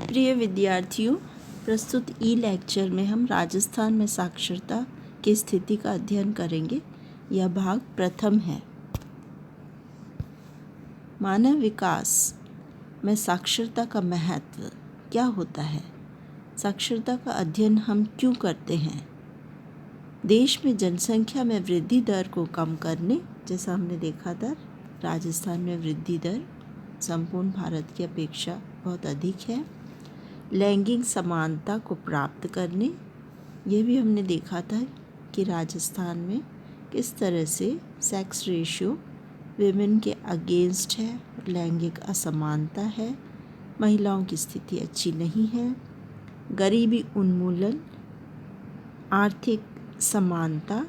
प्रिय विद्यार्थियों, प्रस्तुत ई लेक्चर में हम राजस्थान में साक्षरता की स्थिति का अध्ययन करेंगे। यह भाग प्रथम है। मानव विकास में साक्षरता का महत्व क्या होता है? साक्षरता का अध्ययन हम क्यों करते हैं? देश में जनसंख्या में वृद्धि दर को कम करने, जैसा हमने देखा था, राजस्थान में वृद्धि दर संपूर्ण भारत की अपेक्षा बहुत अधिक है। लैंगिक समानता को प्राप्त करने, यह भी हमने देखा था कि राजस्थान में किस तरह से सेक्स रेशियो विमेन के अगेंस्ट है, लैंगिक असमानता है, महिलाओं की स्थिति अच्छी नहीं है। गरीबी उन्मूलन, आर्थिक समानता,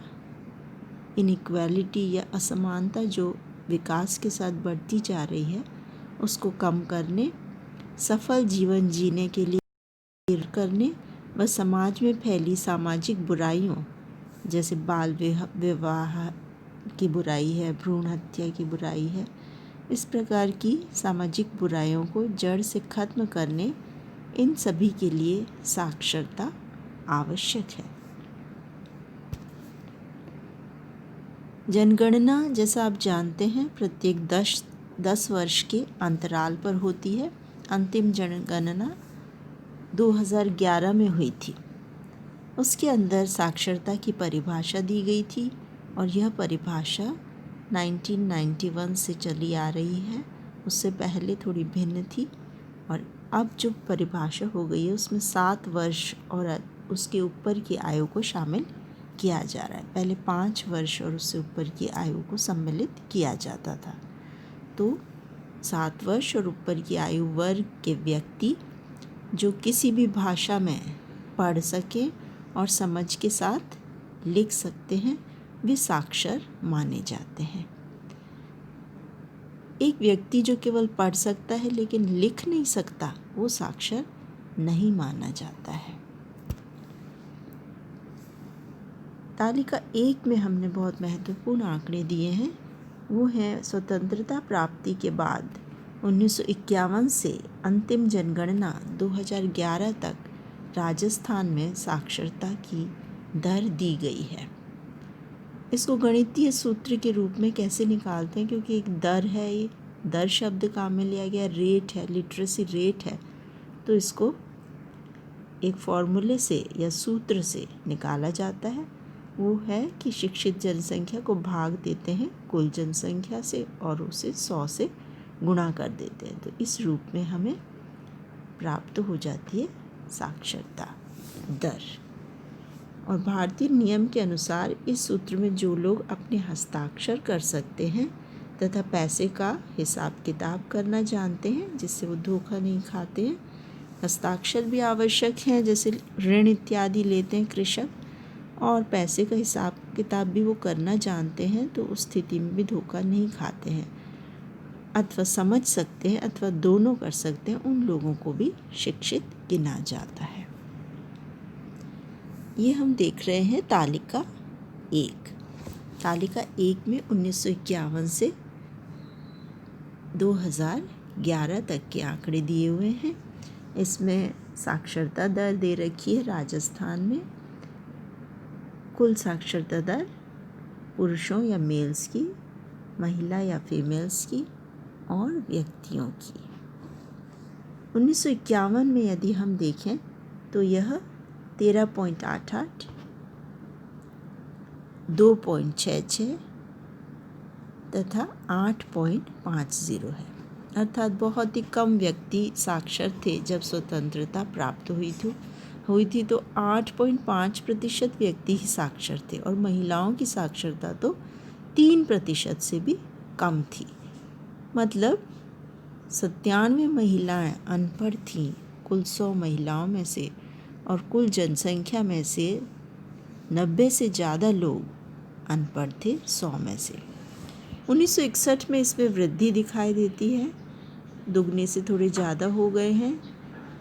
इनइक्वालिटी या असमानता जो विकास के साथ बढ़ती जा रही है, उसको कम करने, सफल जीवन जीने के लिए करने व समाज में फैली सामाजिक बुराइयों जैसे बाल विवाह की बुराई है, भ्रूण हत्या की बुराई है, इस प्रकार की सामाजिक बुराइयों को जड़ से खत्म करने, इन सभी के लिए साक्षरता आवश्यक है। जनगणना, जैसा आप जानते हैं, प्रत्येक 10 वर्ष के अंतराल पर होती है। अंतिम जनगणना 2011 में हुई थी। उसके अंदर साक्षरता की परिभाषा दी गई थी और यह परिभाषा 1991 से चली आ रही है। उससे पहले थोड़ी भिन्न थी और अब जो परिभाषा हो गई है उसमें 7 वर्ष और उसके ऊपर की आयु को शामिल किया जा रहा है। पहले 5 वर्ष और उससे ऊपर की आयु को सम्मिलित किया जाता था। तो 7 वर्ष और ऊपर की आयु वर्ग के व्यक्ति जो किसी भी भाषा में पढ़ सके और समझ के साथ लिख सकते हैं, वे साक्षर माने जाते हैं। एक व्यक्ति जो केवल पढ़ सकता है लेकिन लिख नहीं सकता, वो साक्षर नहीं माना जाता है। तालिका 1 में हमने बहुत महत्वपूर्ण आंकड़े दिए हैं। वो है स्वतंत्रता प्राप्ति के बाद 1951 से अंतिम जनगणना 2011 तक राजस्थान में साक्षरता की दर दी गई है। इसको गणितीय सूत्र के रूप में कैसे निकालते हैं, क्योंकि एक दर है, ये दर शब्द काम में लिया गया, रेट है, लिटरेसी रेट है, तो इसको एक फॉर्मूले से या सूत्र से निकाला जाता है। वो है कि शिक्षित जनसंख्या को भाग देते हैं कुल जनसंख्या से और उसे 100 से गुणा कर देते हैं, तो इस रूप में हमें प्राप्त हो जाती है साक्षरता दर। और भारतीय नियम के अनुसार इस सूत्र में जो लोग अपने हस्ताक्षर कर सकते हैं तथा पैसे का हिसाब किताब करना जानते हैं, जिससे वो धोखा नहीं खाते हैं, हस्ताक्षर भी आवश्यक है, जैसे ऋण इत्यादि लेते हैं कृषक, और पैसे का हिसाब किताब भी वो करना जानते हैं, तो उस स्थिति में भी धोखा नहीं खाते हैं, अथवा समझ सकते हैं अथवा दोनों कर सकते हैं, उन लोगों को भी शिक्षित गिना जाता है। ये हम देख रहे हैं तालिका 1। तालिका 1 में 1951 से 2011 तक के आंकड़े दिए हुए हैं। इसमें साक्षरता दर दे रखी है राजस्थान में। कुल साक्षरता दर पुरुषों या मेल्स की, महिला या फीमेल्स की और व्यक्तियों की। 1951 में यदि हम देखें तो यह 13.88, 2.66 तथा 8.50 है, अर्थात बहुत ही कम व्यक्ति साक्षर थे जब स्वतंत्रता प्राप्त हुई थी। तो 8.5% व्यक्ति ही साक्षर थे और महिलाओं की साक्षरता तो 3% से भी कम थी। मतलब 97 महिलाएं अनपढ़ थीं कुल 100 महिलाओं में से, और कुल जनसंख्या में से 90 से ज़्यादा लोग अनपढ़ थे 100 में से। 1961 में इसमें वृद्धि दिखाई देती है, दुगने से थोड़े ज़्यादा हो गए हैं।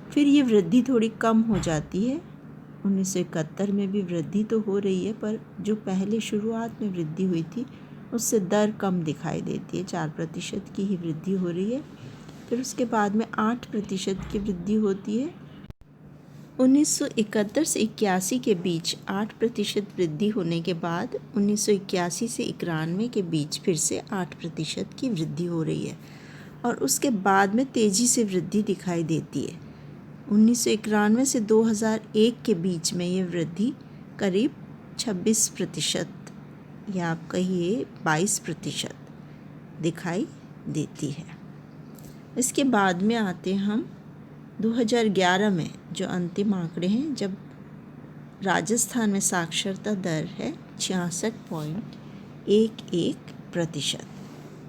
फिर ये वृद्धि थोड़ी कम हो जाती है। 1971 में भी वृद्धि तो हो रही है, पर जो पहले शुरुआत में वृद्धि हुई थी उससे दर कम दिखाई देती है, 4% की ही वृद्धि हो रही है। फिर उसके बाद में 8% की वृद्धि होती है। 1971 से 81 के बीच 8% वृद्धि होने के बाद 1981 से 91 के बीच फिर से 8% की वृद्धि हो रही है और उसके बाद में तेज़ी से वृद्धि दिखाई देती है। 1991 से 2001 के बीच में ये वृद्धि करीब 26% या आप कहिए 22% दिखाई देती है। इसके बाद में आते हैं हम 2011 में जो अंतिम आंकड़े हैं, जब राजस्थान में साक्षरता दर है 66.11%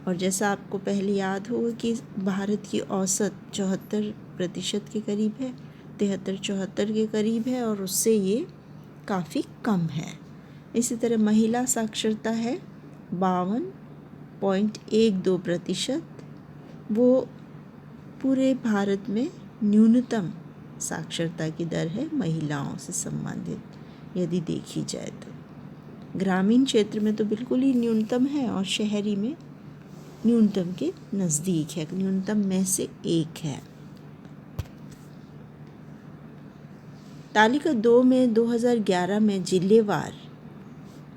और जैसा आपको पहले याद होगा कि भारत की औसत 74% के करीब है, 73-74 के करीब है और उससे ये काफ़ी कम है। इसी तरह महिला साक्षरता है 52.12%, वो पूरे भारत में न्यूनतम साक्षरता की दर है महिलाओं से संबंधित यदि देखी जाए तो। ग्रामीण क्षेत्र में तो बिल्कुल ही न्यूनतम है और शहरी में न्यूनतम के नज़दीक है, न्यूनतम में से एक है। तालिका 2 में 2011 में जिलेवार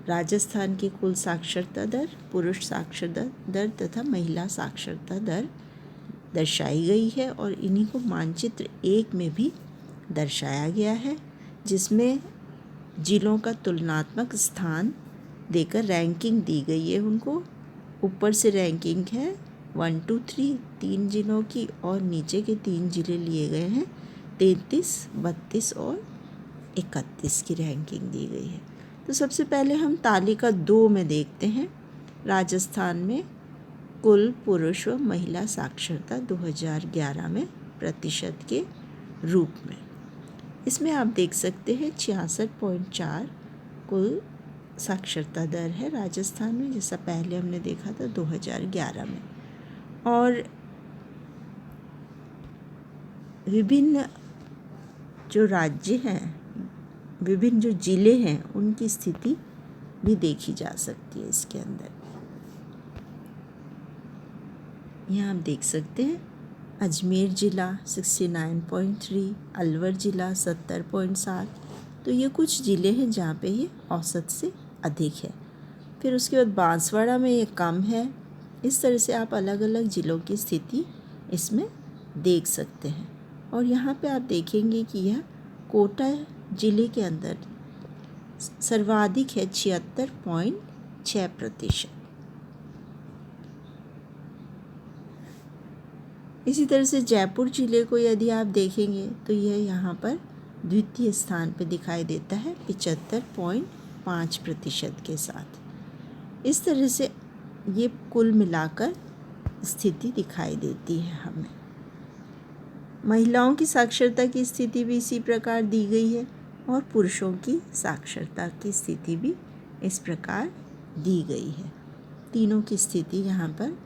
राजस्थान की कुल साक्षरता दर, पुरुष साक्षरता दर तथा महिला साक्षरता दर दर्शाई गई है और इन्हीं को मानचित्र 1 में भी दर्शाया गया है, जिसमें जिलों का तुलनात्मक स्थान देकर रैंकिंग दी गई है उनको। ऊपर से रैंकिंग है 1, 2, 3 3 जिलों की और नीचे के 3 जिले लिए गए हैं 33, 32 और 31 की रैंकिंग दी गई है। तो सबसे पहले हम तालिका 2 में देखते हैं राजस्थान में कुल पुरुष व महिला साक्षरता 2011 में प्रतिशत के रूप में। इसमें आप देख सकते हैं 66.4 कुल साक्षरता दर है राजस्थान में, जैसा पहले हमने देखा था 2011 में। और विभिन्न जो राज्य हैं, विभिन्न जो ज़िले हैं, उनकी स्थिति भी देखी जा सकती है इसके अंदर। यहाँ आप देख सकते हैं अजमेर ज़िला 69.3, अलवर ज़िला 70.7। तो ये कुछ ज़िले हैं जहाँ पे ये औसत से अधिक है। फिर उसके बाद बांसवाड़ा में ये कम है। इस तरह से आप अलग अलग ज़िलों की स्थिति इसमें देख सकते हैं। और यहाँ पे आप देखेंगे कि यह कोटा ज़िले के अंदर सर्वाधिक है 76.6%। इसी तरह से जयपुर ज़िले को यदि आप देखेंगे तो यह यहाँ पर द्वितीय स्थान पर दिखाई देता है 75.5% के साथ। इस तरह से ये कुल मिलाकर स्थिति दिखाई देती है हमें। महिलाओं की साक्षरता की स्थिति भी इसी प्रकार दी गई है और पुरुषों की साक्षरता की स्थिति भी इस प्रकार दी गई है। तीनों की स्थिति यहाँ पर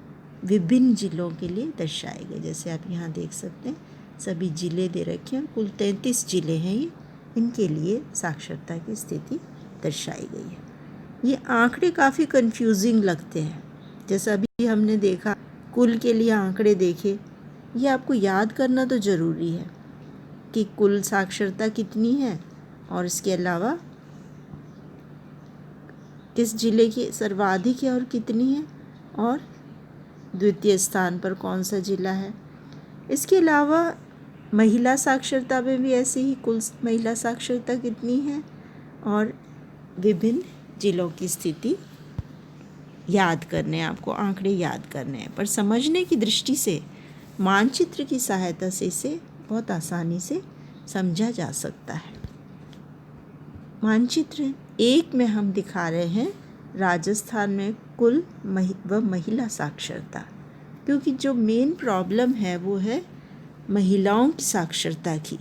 विभिन्न ज़िलों के लिए दर्शाए गए। जैसे आप यहाँ देख सकते हैं सभी ज़िले दे रखे हैं, कुल 33 ज़िले हैं ये, इनके लिए साक्षरता की स्थिति दर्शाई गई है। ये आंकड़े काफ़ी कंफ्यूजिंग लगते हैं। जैसा अभी हमने देखा कुल के लिए आंकड़े देखे, ये आपको याद करना तो ज़रूरी है कि कुल साक्षरता कितनी है और इसके अलावा किस ज़िले की सर्वाधिक है और कितनी है और द्वितीय स्थान पर कौन सा ज़िला है। इसके अलावा महिला साक्षरता में भी ऐसे ही कुल महिला साक्षरता कितनी है और विभिन्न ज़िलों की स्थिति याद करने, आपको आंकड़े याद करने हैं। पर समझने की दृष्टि से मानचित्र की सहायता से इसे बहुत आसानी से समझा जा सकता है। मानचित्र 1 में हम दिखा रहे हैं राजस्थान में कुल महिला साक्षरता, क्योंकि जो मेन प्रॉब्लम है वो है महिलाओं की साक्षरता की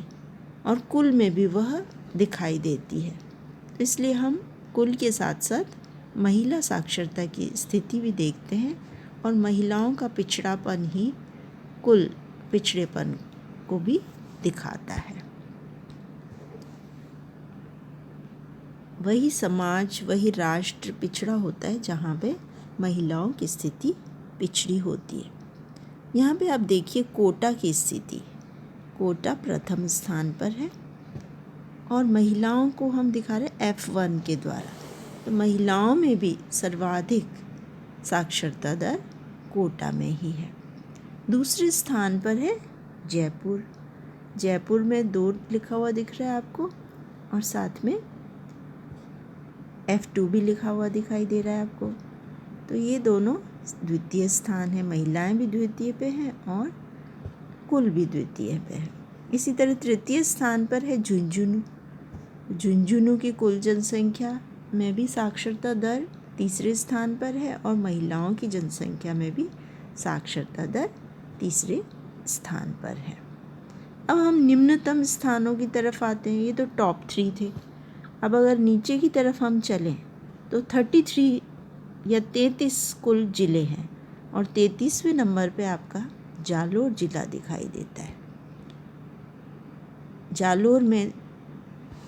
और कुल में भी वह दिखाई देती है। तो इसलिए हम कुल के साथ साथ महिला साक्षरता की स्थिति भी देखते हैं और महिलाओं का पिछड़ापन ही कुल पिछड़ेपन को भी दिखाता है। वही समाज, वही राष्ट्र पिछड़ा होता है जहाँ पे महिलाओं की स्थिति पिछड़ी होती है। यहाँ पे आप देखिए कोटा की स्थिति। कोटा प्रथम स्थान पर है और महिलाओं को हम दिखा रहे F1 के द्वारा। तो महिलाओं में भी सर्वाधिक साक्षरता दर कोटा में ही है। दूसरे स्थान पर है जयपुर। जयपुर में 2 लिखा हुआ दिख रहा है आपको और साथ में F2 भी लिखा हुआ दिखाई दे रहा है आपको। तो ये दोनों द्वितीय स्थान है, महिलाएं भी द्वितीय पे हैं और कुल भी द्वितीय पे है। इसी तरह तृतीय स्थान पर है झुंझुनू। झुंझुनू की कुल जनसंख्या में भी साक्षरता दर तीसरे स्थान पर है और महिलाओं की जनसंख्या में भी साक्षरता दर तीसरे स्थान पर है। अब हम निम्नतम स्थानों की तरफ आते हैं। ये तो टॉप 3 थे। अब अगर नीचे की तरफ हम चलें तो 33 या 33 कुल ज़िले हैं और 33वें नंबर पे आपका जालोर ज़िला दिखाई देता है। जालोर में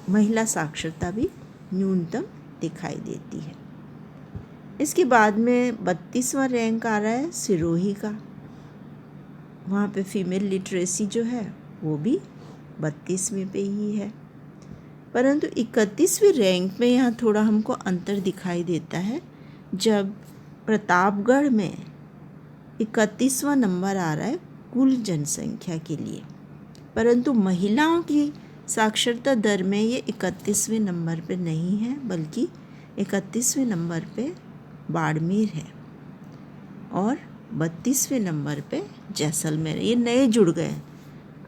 महिला साक्षरता भी न्यूनतम दिखाई देती है। इसके बाद में 32वां रैंक आ रहा है सिरोही का। वहाँ पे फीमेल लिटरेसी जो है वो भी 32वें पे ही है। परंतु 31वें रैंक में यहाँ थोड़ा हमको अंतर दिखाई देता है, जब प्रतापगढ़ में 31वां नंबर आ रहा है कुल जनसंख्या के लिए। परंतु महिलाओं की साक्षरता दर में ये 31वें नंबर पे नहीं है, बल्कि 31वें नंबर पे बाड़मेर है और 32वें नंबर पे जैसलमेर। ये नए जुड़ गए हैं,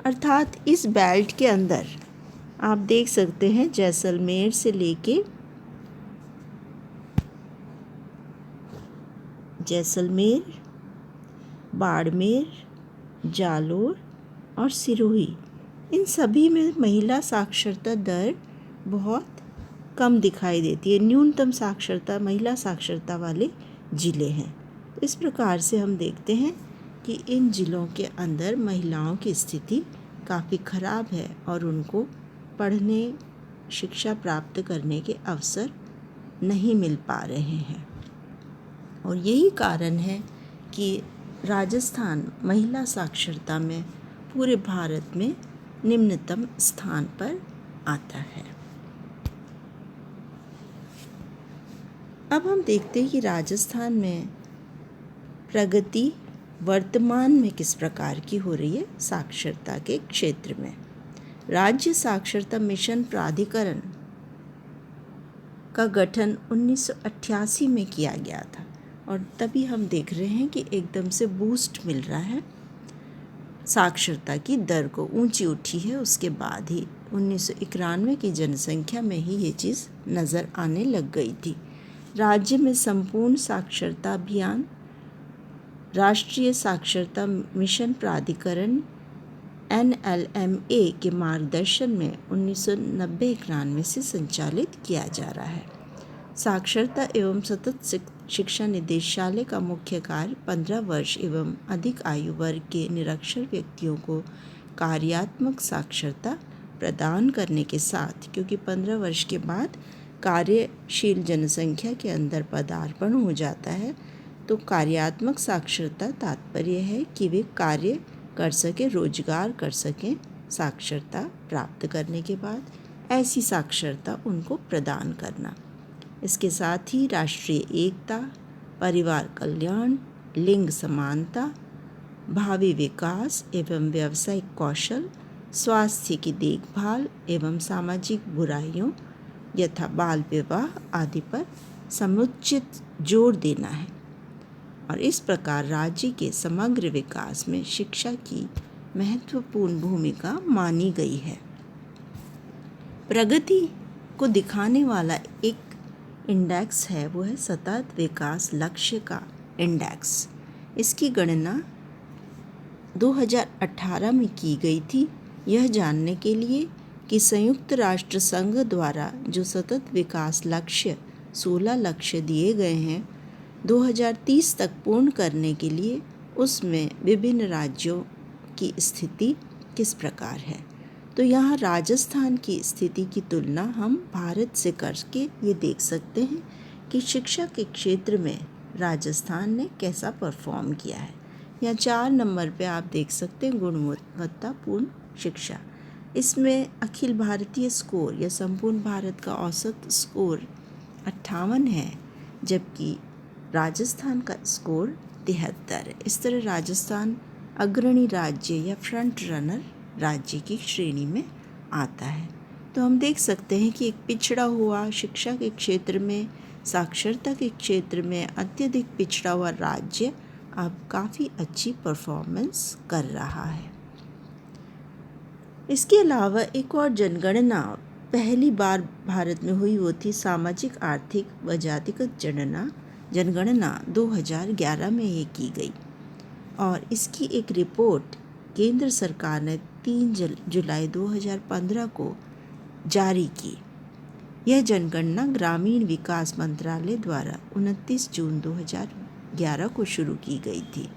अर्थात इस बेल्ट के अंदर आप देख सकते हैं जैसलमेर से लेके जैसलमेर, बाड़मेर, जालोर और सिरोही, इन सभी में महिला साक्षरता दर बहुत कम दिखाई देती है। न्यूनतम साक्षरता, महिला साक्षरता वाले ज़िले हैं। तो इस प्रकार से हम देखते हैं कि इन ज़िलों के अंदर महिलाओं की स्थिति काफ़ी ख़राब है और उनको पढ़ने, शिक्षा प्राप्त करने के अवसर नहीं मिल पा रहे हैं। और यही कारण है कि राजस्थान महिला साक्षरता में पूरे भारत में निम्नतम स्थान पर आता है। अब हम देखते हैं कि राजस्थान में प्रगति वर्तमान में किस प्रकार की हो रही है साक्षरता के क्षेत्र में। राज्य साक्षरता मिशन प्राधिकरण का गठन 1988 में किया गया था और तभी हम देख रहे हैं कि एकदम से बूस्ट मिल रहा है, साक्षरता की दर को ऊंची उठी है। उसके बाद ही 1991 की जनसंख्या में ही ये चीज़ नज़र आने लग गई थी। राज्य में संपूर्ण साक्षरता अभियान राष्ट्रीय साक्षरता मिशन प्राधिकरण NLMA के मार्गदर्शन में 1990-91 से संचालित किया जा रहा है। साक्षरता एवं सतत शिक्षा निदेशालय का मुख्य कार्य 15 वर्ष एवं अधिक आयु वर्ग के निरक्षर व्यक्तियों को कार्यात्मक साक्षरता प्रदान करने के साथ, क्योंकि 15 वर्ष के बाद कार्यशील जनसंख्या के अंदर पदार्पण हो जाता है, तो कार्यात्मक साक्षरता तात्पर्य है कि वे कार्य कर सकें, रोजगार कर सकें। साक्षरता प्राप्त करने के बाद ऐसी साक्षरता उनको प्रदान करना। इसके साथ ही राष्ट्रीय एकता, परिवार कल्याण, लिंग समानता, भावी विकास एवं व्यावसायिक कौशल, स्वास्थ्य की देखभाल एवं सामाजिक बुराइयों यथा बाल विवाह आदि पर समुचित जोर देना है। और इस प्रकार राज्य के समग्र विकास में शिक्षा की महत्वपूर्ण भूमिका मानी गई है। प्रगति को दिखाने वाला एक इंडेक्स है, वो है सतत विकास लक्ष्य का इंडेक्स। इसकी गणना 2018 में की गई थी, यह जानने के लिए कि संयुक्त राष्ट्र संघ द्वारा जो सतत विकास लक्ष्य 16 लक्ष्य दिए गए हैं 2030 तक पूर्ण करने के लिए, उसमें विभिन्न राज्यों की स्थिति किस प्रकार है। तो यहाँ राजस्थान की स्थिति की तुलना हम भारत से करके ये देख सकते हैं कि शिक्षा के क्षेत्र में राजस्थान ने कैसा परफॉर्म किया है। या 4 नंबर पे आप देख सकते हैं गुणवत्तापूर्ण शिक्षा। इसमें अखिल भारतीय स्कोर या संपूर्ण भारत का औसत स्कोर 58 है, जबकि राजस्थान का स्कोर 73 है। इस तरह राजस्थान अग्रणी राज्य या फ्रंट रनर राज्य की श्रेणी में आता है। तो हम देख सकते हैं कि एक पिछड़ा हुआ शिक्षा के क्षेत्र में, साक्षरता के क्षेत्र में अत्यधिक पिछड़ा हुआ राज्य अब काफ़ी अच्छी परफॉर्मेंस कर रहा है। इसके अलावा एक और जनगणना पहली बार भारत में हुई, वो थी सामाजिक आर्थिक व जातिगत जनगणना 2011 में ये की गई और इसकी एक रिपोर्ट केंद्र सरकार ने 3 जुलाई 2015 को जारी की। यह जनगणना ग्रामीण विकास मंत्रालय द्वारा 29 जून 2011 को शुरू की गई थी।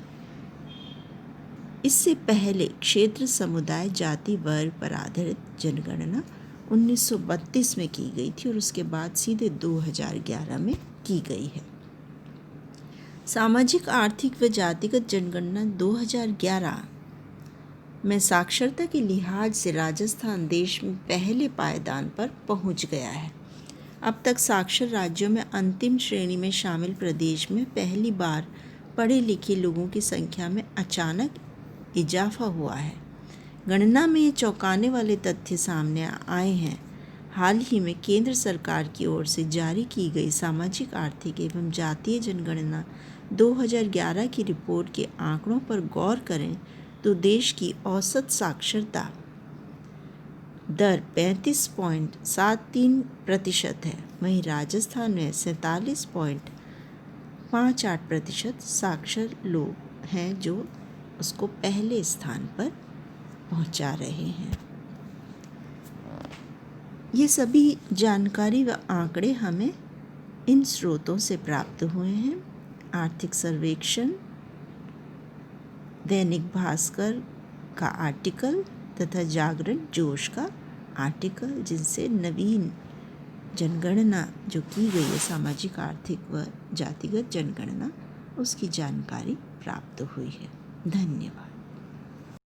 इससे पहले क्षेत्र, समुदाय, जाति, वर्ग पर आधारित जनगणना 1932 में की गई थी और उसके बाद सीधे 2011 में की गई है। सामाजिक, आर्थिक व जातिगत जनगणना 2011 में साक्षरता के लिहाज से राजस्थान देश में पहले पायदान पर पहुंच गया है। अब तक साक्षर राज्यों में अंतिम श्रेणी में शामिल प्रदेश में पहली बार पढ़े लिखे लोगों की संख्या में अचानक इजाफा हुआ है। गणना में ये चौंकाने वाले तथ्य सामने आए हैं। हाल ही में केंद्र सरकार की ओर से जारी की गई सामाजिक, आर्थिक एवं जातीय जनगणना 2011 की रिपोर्ट के आंकड़ों पर गौर करें तो देश की औसत साक्षरता दर 35.73% है। वहीं राजस्थान में 47.58% साक्षर लोग हैं, जो उसको पहले स्थान पर पहुंचा रहे हैं। ये सभी जानकारी व आंकड़े हमें इन स्रोतों से प्राप्त हुए हैं: आर्थिक सर्वेक्षण, दैनिक भास्कर का आर्टिकल तथा जागरण जोश का आर्टिकल, जिनसे नवीन जनगणना जो की गई है, सामाजिक, आर्थिक व जातिगत जनगणना, उसकी जानकारी प्राप्त हुई है। धन्यवाद।